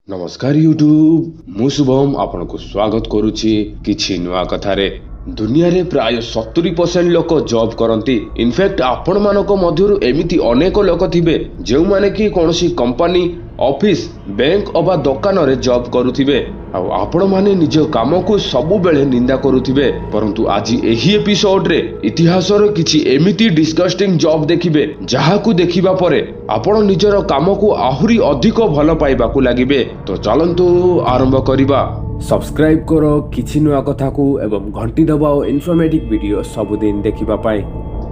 नमस्कार यूट्यूब मु शुभम आपन को स्वागत करुछि किछि नुआ कथारे। दुनिया रे प्राय 70% लोक जॉब करती। इनफैक्ट आपण मानक मध्यरु एमिति अनेक लोक थिबे जेउ माने कि कोनोसी कंपनी ऑफिस बैंक अबा दुकान रे जॉब करुथिबे आउ आपण माने निज काम को सबु बेले निंदा करुथिबे। परंतु आज एही एपिसोड रे इतिहास रो किछि एमिति डिस्गस्टिंग जॉब देखिबे जहा को देखिबा परे आपण निजर काम को आहुरी अधिक भल पाइबा को लागिबे। तो चलंतु आरंभ करिबा। सब्सक्राइब करो किछि नुआ कथा को एवं घंटी दबाओ इन्फॉर्मेटिव वीडियो सबुदिन देखिबा पाए।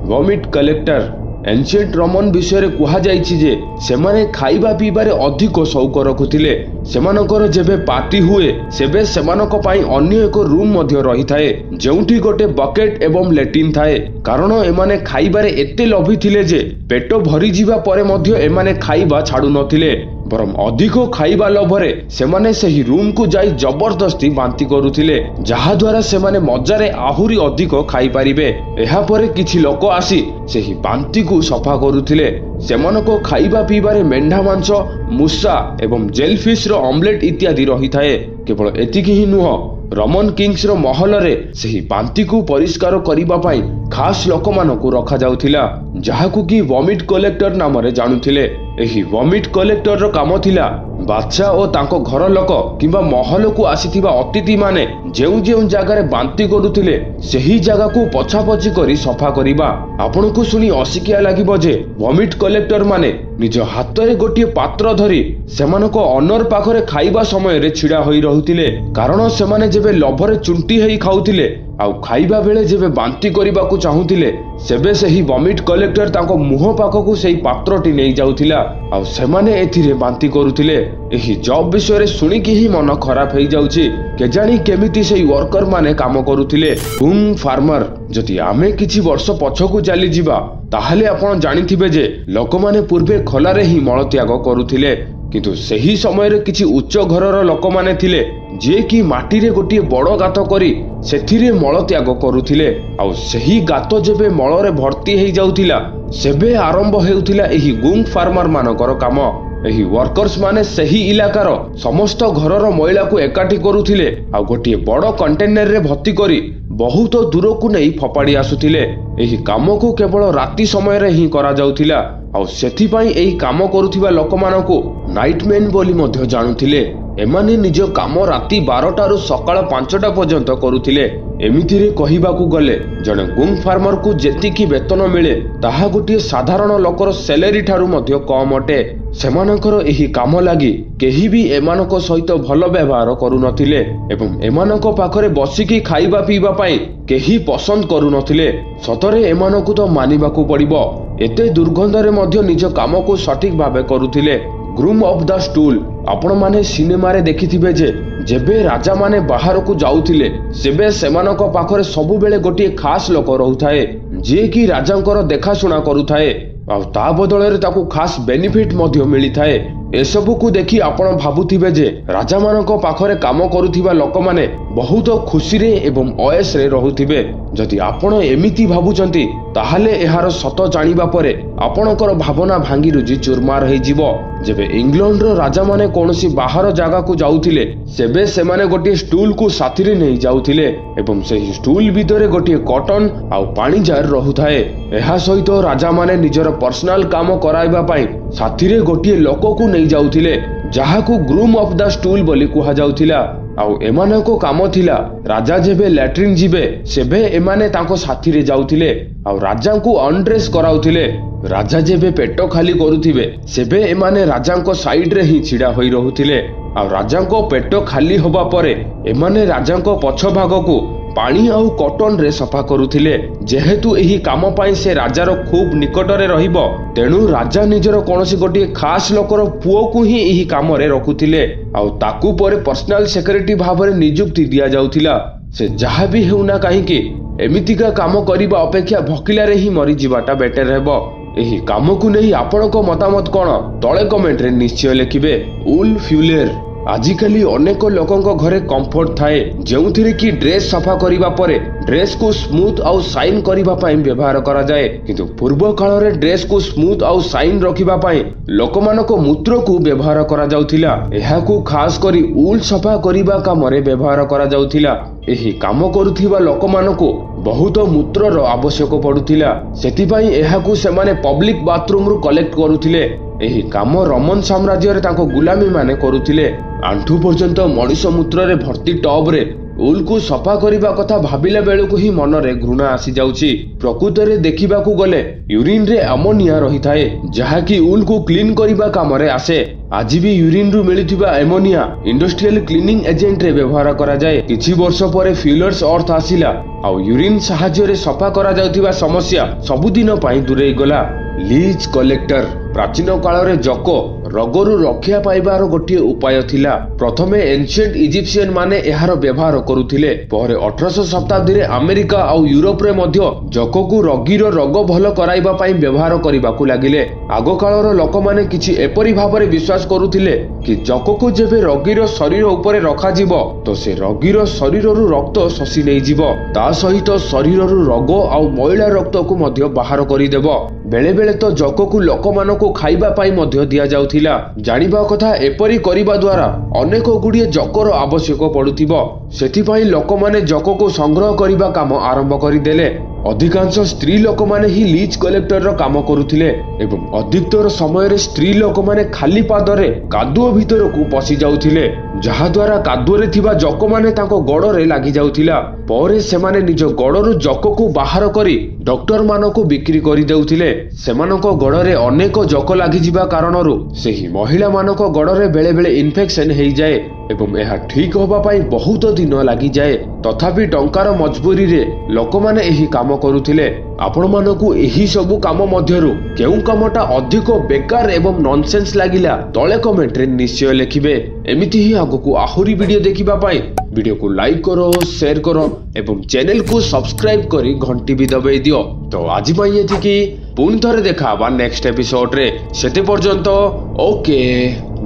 वॉमिट कलेक्टर एंशिएंट रोमन विषय कुहा जाइछि जे सेमाने खाइबा पीबारे अधिक शौक रखुथिले। सेमानकर जेबे पार्टी हुए सेबे सेमानक पई अन्य एक रूम मध्य रही थाए जेउठी गोटे बकेट एवं लैट्रिन थाए। कारण एमाने खाइबारे एते लोभी थिले जे पेट भरी जीवा परे मध्य एमाने खाइबा छाडु नथिले, बरम अधिक खाइबा लोभरे सेमाने सही रूम को जाई जबरदस्ती बांती करुथिले जहा द्वारा सेमाने मजारे आहुरी अधिक खाई पारिबे। एहा परे किछि लोक आसी सही बांती को सफा करुथिले। सेमानको खाइबा पीबारे मेंढा मांस, मूसा एवं जेलफिश रो ऑमलेट इत्यादि रही थाए। केवल एतिकी ही नुह, रोमन किंग्स रो महल रे सही बांती को परिष्कार करिबा पई खास लोक मानको रखा जाउथिला जहाकु कि वॉमिट कलेक्टर नाम रे जानुथिले। एही वॉमिट कलेक्टर रो काम थिला बादशाह ओ तांको घर लोक किंबा महल को आसीथिबा अतिथि माने जेउ जेउ जगह रे बांती करुथिले सही जगह को पछापछि करी सफा करिबा। आपन को सुनी असिकिया लागिबो जे वॉमिट कलेक्टर माने निज हाथ रे गोटिए पात्र धरी सेमानको ऑनर पाखरे खाइबा समय रे छिडा होई रहुथिले। कारण सेमाने जेबे लोभरे चुंटी हेई खाउथिले आउ खाइबा बेले जेबे बांती करिबा को चाहुथिले सेबे सही वॉमिट कलेक्टर तांको मुह पाखकु सही पात्रटी नै जाउथिला आउ सेमाने एथिरे बांती करुथिले। एही जॉब विषय शुणिकी ही मन खराब हो जाउछि। केजानी केमिति सही वर्कर माने काम करुथिले। गुंग फार्मर जदि आमे किछि वर्ष पछकु चली जिबा ताहले आपण जानिथिबे जे लोकमाने पूर्वे खोलारे ही मल त्याग करुथिले, किंतु सही समय रे किछि उच्च घरर लोकमाने थिले जे कि माटी रे गोटिए बड़ गात करी सेथिरे मल त्याग करुथिले आउ सही गात जेबे मल रे भर्ती हेई जाउथिला सेबे आरंभ हेउथिला एही गुंग फार्मर मानकर काम। एही वर्कर्स माने सही इलाकार समस्त घरर मैला को एकाठी करुथिले आ गोटिए बड़ कंटेनर रे भर्ती करी बहुत दूर को नहीं फपाड़ी आसुथिले। एही काम को केवल राति समय रे ही करा जाउथिला आ सेथि पई एही काम करुथिबा लोकमानकु नाइटमैन बोली मध्य जानुथिले। एमाने निज काम राति 12टा रु सकाळ 5टा पर्यंत करुथिले। एमितिरे कहिबाकू गले जने गुंग फार्मर को जेतिकी वेतन मिले ताहा गोटिए साधारण लोकर सैलरी ठारू मध्य कम अटे। सेमानकर एही काम लागी केही भी एमानक सहित भल व्यवहार करू नथिले एवं एमानक पाखरे बसिकी खाइबा पीबा पई केही पसंद करू नथिले। सतरे एमानकु तो मानिबाकू पड़िबो एते दुर्गंधरे मध्य निज काम को सठिक भाबे करुथिले। ग्रूम ऑफ द स्टूल आपण माने सिनेमा रे देखिथिबे जे जेबे राजा माने बाहर को जाउथिले सेबे सेमानक पाखरे सबु बेले गोटिए खास लोक रहुथाए जे कि राजांकर देखा सुना करुथाए आउ ता बदले रे ताकू खास बेनिफिट मध्य मिली थाए। एसबु को देखि आपण भाबुथिबे जे राजा मानक पाखरे काम करुथिबा लोक माने बहुत खुशी रे एवं अयस रे रहुथिबे। जदि आपण एमिति भाबुचंती ताहाले एहार सत जानिबा परे आपणकर भावना भांगी रुजी चुरमार हे जीवो। जेबे इंग्लैंड रो राजा माने कोनोसी बाहर जागा को जाउथिले सेबे सेमाने गोटिए स्टूल को साथी रे नै जाउथिले एवं सेही स्टूल भितरे गोटिए कॉटन आउ पानी जार रहुथाए। एहा सहित राजा माने निजर पर्सनल काम कराइबा पई साथी रे गोटिए लोक को नै जाउथिले जहाकू ग्रूम ऑफ द स्टूल बोली कुहा जाउथिला। आउ एमानको काम थिला राजा जेबे लैट्रिन जिबे सेबे एमाने तांको साथी रे जाउथिले आउ राजा को अनड्रेस कराउथिले। राजा जेबे पेट खाली करुथिबे सेबे एमाने राजांको साइड रे ही छिडा होई रहुथिले आउ राजांको पेट खाली होबा परे एमाने राजांको पछ भाग को पानी आउ कॉटन रे सफा करुथिले। जेहेतु एही काम पाई से राजार खूब निकटरे रहिबो तेणु राजा निजर कोनोसी गोटिए खास लोकर पुओ को ही एही काम रे रखुथिले आउ ताकू परे पर्सनल सेक्रेटरी भाबरे नियुक्ति दिया जाउथिला। से जहा भी हेउना काहेकि एमितिका काम करिबा अपेक्षा भकिला रे ही मरि जिबाटा बेटर हेबो। एही काम को नहीं आपनको मतामत कोन तळे कमेंट रे निश्चय लिखिबे। उल्फ फ्यूलेर आजिकाली अनेक लोकों घरे कंफर्ट थाए जोंथिरे कि ड्रेस सफा करिबा परे ड्रेस को स्मूथ आउ साइन करिबा पई व्यवहार करा जाए किंतु पूर्व काल रे ड्रेस को स्मूथ आउ साइन रखिबा पई लोकमानको मूत्र को व्यवहार करा जाउथिला। एहाकू खास करी उल सफा करिबा कामरे व्यवहार करा जाउथिला। एही काम करुथिबा लोकमानको बहुत मूत्रर आवश्यक पडुथिला। सेतिपई एहाकू सेमाने पब्लिक बाथरूम रु कलेक्ट करुथिले। एही काम रोमन साम्राज्य रे ताको गुलामी माने करुथिले। आंठू पर्यंत मनीष मूत्र रे भर्ती टब रे उल को सफा करिबा कथा भाबिला बेलकु ही मन रे घृणा आसी जाउची। प्रकृत रे देखिबाकू गले यूरिन रे अमोनिया रही थाए जहा कि उल को क्लीन करिबा काम रे आसे। आज भी यूरिन रु मिलिथिबा अमोनिया इंडस्ट्रियल क्लीनिंग एजेंट रे व्यवहार करा जाए। किछि वर्ष परे फिलर्स अर्थ आसिला आ यूरिन सहाय्य रे सफा करा जाउथिबा समस्या सबुदिन पई दूरेई गला। लीच कलेक्टर प्राचीन काल रे जको रोगरु रक्षा पाइबार गोटे उपाय थिला। प्रथमे एन्शिएंट इजिप्शियन माने एहार व्यवहार करुथिले। परे 1800 शताब्दी रे अमेरिका आउ यूरोप रे मध्य जको को रोगीर रोग भल कराइबा पई व्यवहार करिबाकू लागिले। आगो कालर लोक माने किछि एपरि भाबरे विश्वास करुथिले कि जको को जेबे रोगीर शरीर उपरे रखा जिवो तो से रोगीर शरीररु रक्त शोषि नै जिवो ता सहित शरीररु रोग आउ मैला रक्त को मध्य बाहर करि देबो। बेले बेले तो जको को लोक मानको खाइबा पाई मध्य दिया जाउथिला। जानिबा कथा एपरि करिबा द्वारा अनेक गुडिये जकर आवश्यक पडुथिबो। सेथिपई लोक माने जको को संग्रह करिबा काम आरंभ करि देले। अधिकांश स्त्री लोक माने ही लीच कलेक्टर रो काम करुथिले एवं अधिकतर समय रे स्त्री लोक माने खाली पादरे कादुओ भितर को पसी जाउथिले जहा द्वारा कादुओ थिबा जक माने ताको गोड़ रे लागि जाउथिला। परे सेमाने निज गोड़रु जक को बाहर करी डॉक्टर मानको बिक्री करि देउथिले। सेमानको गोड़ रे अनेक जक लागि जिबा कारणरु सेही महिला मानको गोड़ रे बेले बेले इन्फेक्शन हेइ जाए एवं एहा ठीक होबा पाई बहुत दिन लागि जाए। तथापि टंकार मजबूरी रे लोक माने एही काम करुथिले। आपण मानको एही सबु काम मध्यरु केउ कामटा अधिक बेकार एवं नॉनसेंस लागिला तळे कमेंट रे निश्चय लिखिबे। एमिति ही आगो आहुरी वीडियो देखिबा पाई वीडियो को लाइक करो, शेयर करो एवं चैनल को सब्सक्राइब करी घंटी भी दबाई दियो। तो आज पाई एथिकी पुणी थरे देखा नेक्स्ट एपिसोड रे। सेते पर्यंत ओके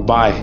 बाय।